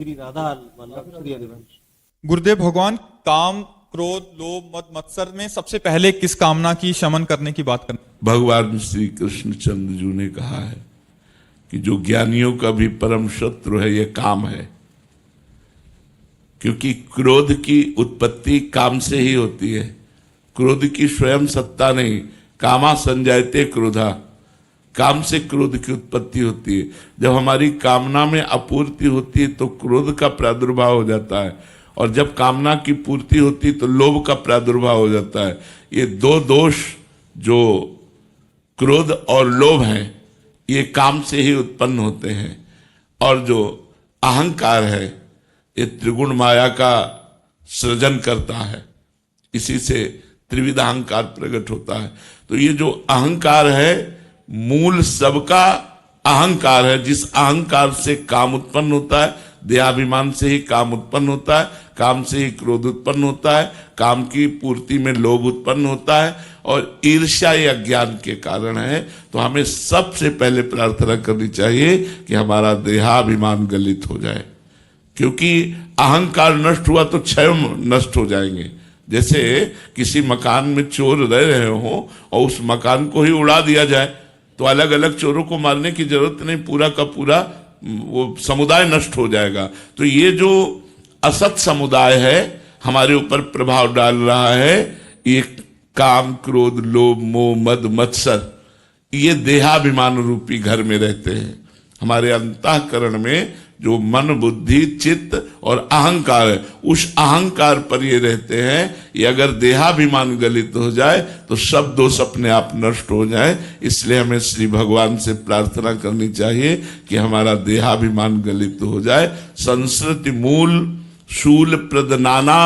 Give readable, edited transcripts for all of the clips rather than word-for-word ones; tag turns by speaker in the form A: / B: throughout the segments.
A: श्री राधा वल्लभ श्री हरिवंश।
B: गुरुदेव भगवान काम क्रोध लोभ मद मत्सर में सबसे पहले किस कामना की शमन करने की बात करते?
C: भगवान श्री कृष्णचंद्र जी ने कहा है कि जो ज्ञानियों का भी परम शत्रु है यह काम है, क्योंकि क्रोध की उत्पत्ति काम से ही होती है। क्रोध की स्वयं सत्ता नहीं, कामा संजायते क्रोधा, काम से क्रोध की उत्पत्ति होती है। जब हमारी कामना में अपूर्ति होती है तो क्रोध का प्रादुर्भाव हो जाता है, और जब कामना की पूर्ति होती है तो लोभ का प्रादुर्भाव हो जाता है। ये दो दोष जो क्रोध और लोभ हैं ये काम से ही उत्पन्न होते हैं। और जो अहंकार है ये त्रिगुण माया का सृजन करता है, इसी से त्रिविध अहंकार प्रकट होता है। तो ये जो अहंकार है मूल सबका अहंकार है। जिस अहंकार से काम उत्पन्न होता है, देहाभिमान से ही काम उत्पन्न होता है, काम से ही क्रोध उत्पन्न होता है, काम की पूर्ति में लोभ उत्पन्न होता है, और ईर्ष्या या ज्ञान के कारण है। तो हमें सबसे पहले प्रार्थना करनी चाहिए कि हमारा देहाभिमान गलित हो जाए, क्योंकि अहंकार नष्ट हुआ तो क्षय नष्ट हो जाएंगे। जैसे किसी मकान में चोर रह रहे हो और उस मकान को ही उड़ा दिया जाए तो अलग अलग चोरों को मारने की जरूरत नहीं, पूरा का पूरा वो समुदाय नष्ट हो जाएगा। तो ये जो असत समुदाय है हमारे ऊपर प्रभाव डाल रहा है, ये काम क्रोध लोभ मोह मद मत्सर, ये देहाभिमान रूपी घर में रहते हैं। हमारे अंतःकरण में जो मन बुद्धि चित्त और अहंकार है, उस अहंकार पर ये रहते हैं। ये अगर देहाभिमान गलित हो जाए तो सब दोष अपने आप नष्ट हो जाए। इसलिए हमें श्री भगवान से प्रार्थना करनी चाहिए कि हमारा देहाभिमान गलित हो जाए। संस्कृति मूल शूल प्रदनाना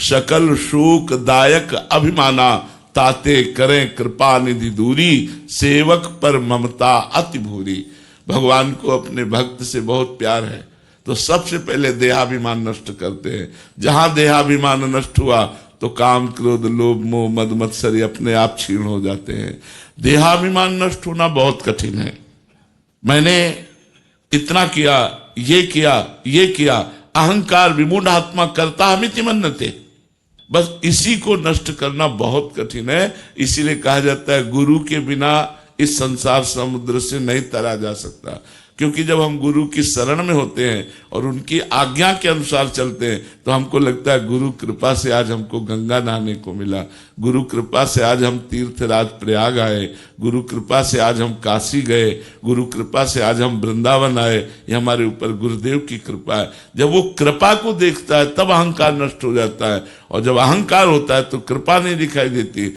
C: सकल शोक दायक अभिमाना, ताते करें कृपा निधि दूरी, सेवक पर ममता अति भूरी। भगवान को अपने भक्त से बहुत प्यार है, तो सबसे पहले देहाभिमान नष्ट करते हैं। जहां देहाभिमान नष्ट हुआ तो काम क्रोध लोभ मोह मद मत्सर अपने आप क्षीण हो जाते हैं। देहाभिमान नष्ट होना बहुत कठिन है। मैंने इतना किया, ये किया, ये किया, अहंकार विमूढ़ आत्मा करता हमिति मन्नते, बस इसी को नष्ट करना बहुत कठिन है। इसीलिए कहा जाता है गुरु के बिना इस संसार समुद्र से नहीं तरा जा सकता। क्योंकि जब हम गुरु की शरण में होते हैं और उनकी आज्ञा के अनुसार चलते हैं तो हमको लगता है गुरु कृपा से आज हमको गंगा नहाने को मिला, गुरु कृपा से आज हम तीर्थराज प्रयाग आए, गुरु कृपा से आज हम काशी गए, गुरु कृपा से आज हम वृंदावन आए। ये हमारे ऊपर गुरुदेव की कृपा है। जब वो कृपा को देखता है तब अहंकार नष्ट हो जाता है, और जब अहंकार होता है तो कृपा नहीं दिखाई देती।